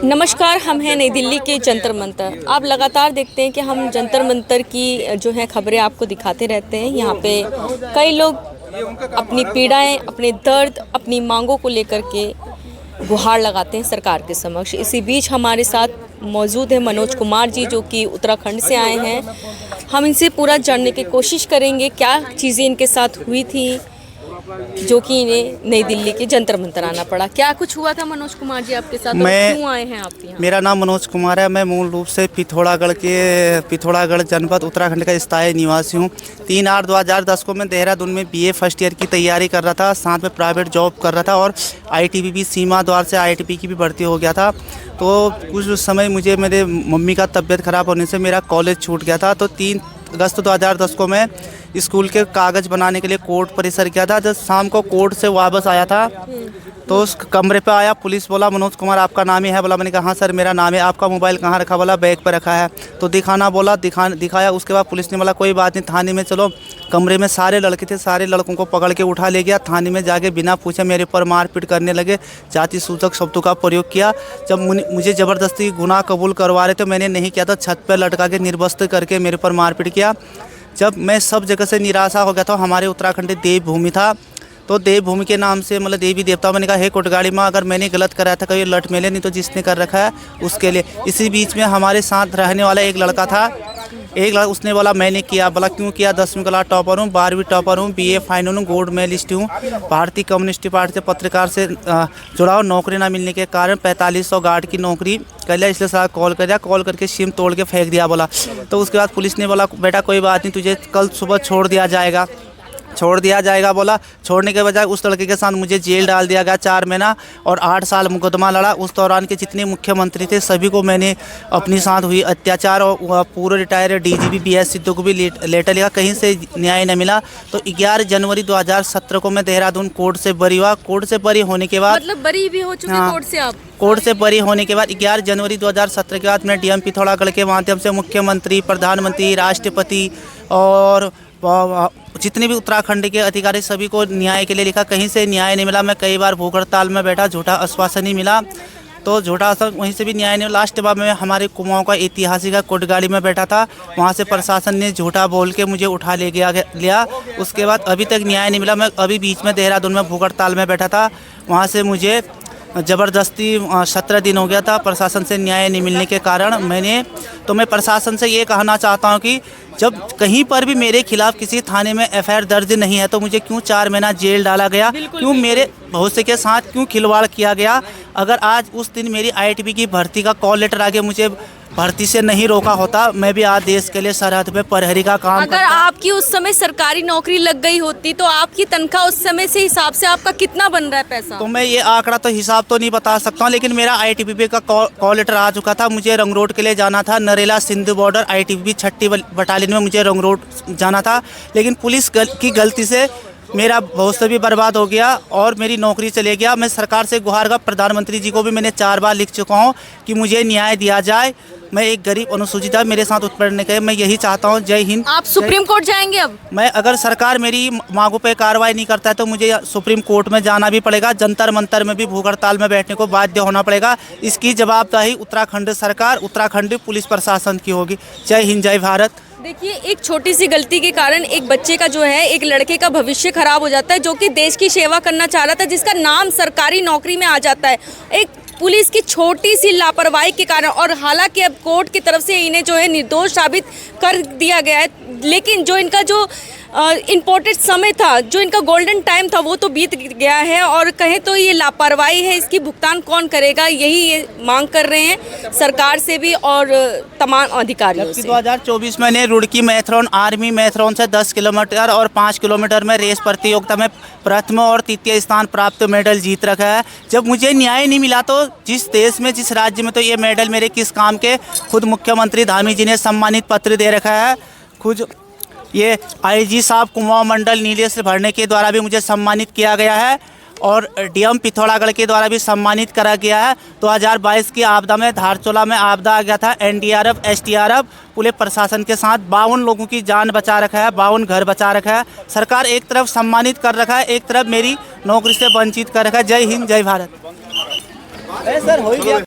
नमस्कार, हम हैं नई दिल्ली के जंतर मंतर। आप लगातार देखते हैं कि हम जंतर मंतर की जो है खबरें आपको दिखाते रहते हैं। यहाँ पे कई लोग अपनी पीड़ाएं, अपने दर्द, अपनी मांगों को लेकर के गुहार लगाते हैं सरकार के समक्ष। इसी बीच हमारे साथ मौजूद है मनोज कुमार जी, जो कि उत्तराखंड से आए हैं। हम इनसे पूरा जानने की कोशिश करेंगे क्या चीज़ें इनके साथ हुई थी जो कि इन्हें नई दिल्ली के जंतर मंतर आना पड़ा। क्या कुछ हुआ था मनोज कुमार जी आपके साथ? क्यों आए हैं आप यहाँ? मेरा नाम मनोज कुमार है। मैं मूल रूप से पिथौरागढ़ जनपद उत्तराखंड का स्थायी निवासी हूँ। 3/8/2010 को मैं देहरादून में BA फर्स्ट ईयर की तैयारी कर रहा था, साथ में प्राइवेट जॉब कर रहा था और ITBP सीमा द्वार से ITP की भी भर्ती हो गया था। तो कुछ समय मुझे मेरे मम्मी का तबीयत ख़राब होने से मेरा कॉलेज छूट गया था। तो 3 अगस्त 2010 को मैं स्कूल के कागज़ बनाने के लिए कोर्ट परिसर गया था। जब शाम को कोर्ट से वापस आया था तो उस कमरे पे आया, पुलिस बोला मनोज कुमार आपका नाम ही है? बोला, मैंने कहा हाँ सर मेरा नाम है। आपका मोबाइल कहाँ रखा? बोला बैग पर रखा है। तो दिखाना बोला, दिखाया। उसके बाद पुलिस ने बोला कोई बात नहीं, थाने में चलो। कमरे में सारे लड़के थे, सारे लड़कों को पकड़ के उठा ले गया। थाने में जाके बिना पूछे मेरे पर मारपीट करने लगे, जाति सूचक शब्दों का प्रयोग किया। जब मुझे ज़बरदस्ती गुनाह कबूल करवा रहे थे, मैंने नहीं किया था। छत पर लटका के निर्वस्त्र करके मेरे पर मारपीट किया। जब मैं सब जगह से निराशा हो गया था, हमारे उत्तराखंड देवभूमि था, तो देवभूमि के नाम से मतलब देवी देवता, मैंने कहा हे कोटगाड़ी माँ अगर मैंने गलत कराया था कभी लट मेले, नहीं तो जिसने कर रखा है उसके लिए। इसी बीच में हमारे साथ रहने वाला एक लड़का था, उसने बोला मैंने किया। बोला क्यों किया? 10वीं क्लास टॉपर हूँ, 12वीं टॉपर हूँ, BA फाइनल हूँ, गोल्ड मेडलिस्ट हूँ। भारतीय कम्युनिस्ट पार्टी से पत्रकार से जुड़ा, नौकरी ना मिलने के कारण 4500 गार्ड की नौकरी कर लिया, इसलिए सारा कॉल कर दिया। कॉल करके सिम तोड़ के फेंक दिया बोला। तो उसके बाद पुलिस ने बोला बेटा कोई बात नहीं, तुझे कल सुबह छोड़ दिया जाएगा। बोला छोड़ने के बजाय उस लड़के के साथ मुझे जेल डाल दिया गया 4 महीना और 8 साल मुकदमा लड़ा। उस दौरान के जितने मुख्यमंत्री थे सभी को मैंने अपनी साथ हुई अत्याचार और पूर्व रिटायर DGP BS सिद्धू को भी लेटर लिखा, कहीं से न्याय न मिला। तो 11 जनवरी 2017 को मैं देहरादून कोर्ट से बरी हुआ। कोर्ट से बरी होने के बाद मतलब बरी भी हो चुके कोर्ट से आप? कोर्ट से बरी होने के बाद 11 जनवरी 2017 के बाद मैं DM पिथौरागढ़ के माध्यम से मुख्यमंत्री, प्रधानमंत्री, राष्ट्रपति और जितने भी उत्तराखंड के अधिकारी सभी को न्याय के लिए लिखा, कहीं से न्याय नहीं मिला। मैं कई बार भूख हड़ताल में बैठा, झूठा आश्वासन ही मिला, तो झूठा आश्वासन वहीं से भी न्याय नहीं मिला। लास्ट बार में हमारे कुमाऊं का ऐतिहासिक कोटगाड़ी में बैठा था, वहाँ से प्रशासन ने झूठा बोल के मुझे उठा लिया। उसके बाद अभी तक न्याय नहीं मिला। मैं अभी बीच में देहरादून में भूख हड़ताल में बैठा था, वहाँ से मुझे ज़बरदस्ती 17 दिन हो गया था प्रशासन से न्याय नहीं मिलने के कारण। मैं प्रशासन से ये कहना चाहता हूँ कि जब कहीं पर भी मेरे खिलाफ किसी थाने में FIR दर्ज नहीं है तो मुझे क्यों 4 महीना जेल डाला गया? क्यों मेरे भविष्य के साथ क्यों खिलवाड़ किया गया? अगर आज उस दिन मेरी ITP की भर्ती का कॉल लेटर आगे मुझे भर्ती से नहीं रोका होता, मैं भी आज देश के लिए सरहद पे प्रहरी का काम अगर आपकी उस समय सरकारी नौकरी लग गई होती तो आपकी तनख्वाह उस समय से हिसाब से आपका कितना बन रहा है पैसा? तो मैं ये आंकड़ा तो हिसाब तो नहीं बता सकता हूँ, लेकिन मेरा ITBP का कॉल लेटर आ चुका था। मुझे रंग रोड के लिए जाना था, नरेला सिंध बॉर्डर ITBP 6ठी बटालियन में मुझे रंग रोड जाना था, लेकिन पुलिस की गलती से मेरा भविष्य भी बर्बाद हो गया और मेरी नौकरी चले गया। मैं सरकार से गुहार का प्रधानमंत्री जी को भी मैंने 4 बार लिख चुका हूँ कि मुझे न्याय दिया जाए। मैं एक गरीब अनुसूचित है, मेरे साथ उत्पीड़न के मैं यही चाहता हूँ। जय हिंद। आप सुप्रीम कोर्ट जाएंगे अब? मैं अगर सरकार मेरी मांगों पे कार्रवाई नहीं करता है तो मुझे सुप्रीम कोर्ट में जाना भी पड़ेगा। जंतर मंतर में भी भूख हड़ताल में बैठने को बाध्य होना पड़ेगा। इसकी जवाबदेही उत्तराखंड सरकार, उत्तराखंड पुलिस प्रशासन की होगी। जय हिंद, जय भारत। देखिए, एक छोटी सी गलती के कारण एक बच्चे का जो है, एक लड़के का भविष्य खराब हो जाता है, जो कि देश की सेवा करना चाह रहा था, जिसका नाम सरकारी नौकरी में आ जाता है एक पुलिस की छोटी सी लापरवाही के कारण। और हालांकि अब कोर्ट की तरफ से इन्हें जो है निर्दोष साबित कर दिया गया है, लेकिन जो इनका जो इम्पोर्टेंट समय था, जो इनका गोल्डन टाइम था, वो तो बीत गया है। और कहें तो ये लापरवाही है, इसकी भुगतान कौन करेगा, यही ये मांग कर रहे हैं सरकार से भी और तमाम अधिकारियों से। 2024 में मैंने रुड़की मैराथन, आर्मी मैराथन से 10 किलोमीटर और 5 किलोमीटर में रेस प्रतियोगिता में प्रथम और तृतीय स्थान प्राप्त मेडल जीत रखा है। जब मुझे न्याय नहीं मिला तो जिस देश में, जिस राज्य में, तो ये मेडल मेरे किस काम के? खुद मुख्यमंत्री धामी जी ने सम्मानित पत्र दे रखा है। खुद ये IG साहब कुमाऊं मंडल नीलेश भरने के द्वारा भी मुझे सम्मानित किया गया है और DM पिथौरागढ़ के द्वारा भी सम्मानित करा गया है। 2022 की आपदा में धारचूला में आपदा आ गया था, NDRF STRF पुलिस प्रशासन के साथ 52 लोगों की जान बचा रखा है, 52 घर बचा रखा है। सरकार एक तरफ सम्मानित कर रखा है, एक तरफ मेरी नौकरी से वंचित कर रखा है। जय हिंद, जय भारत। सर हो गया।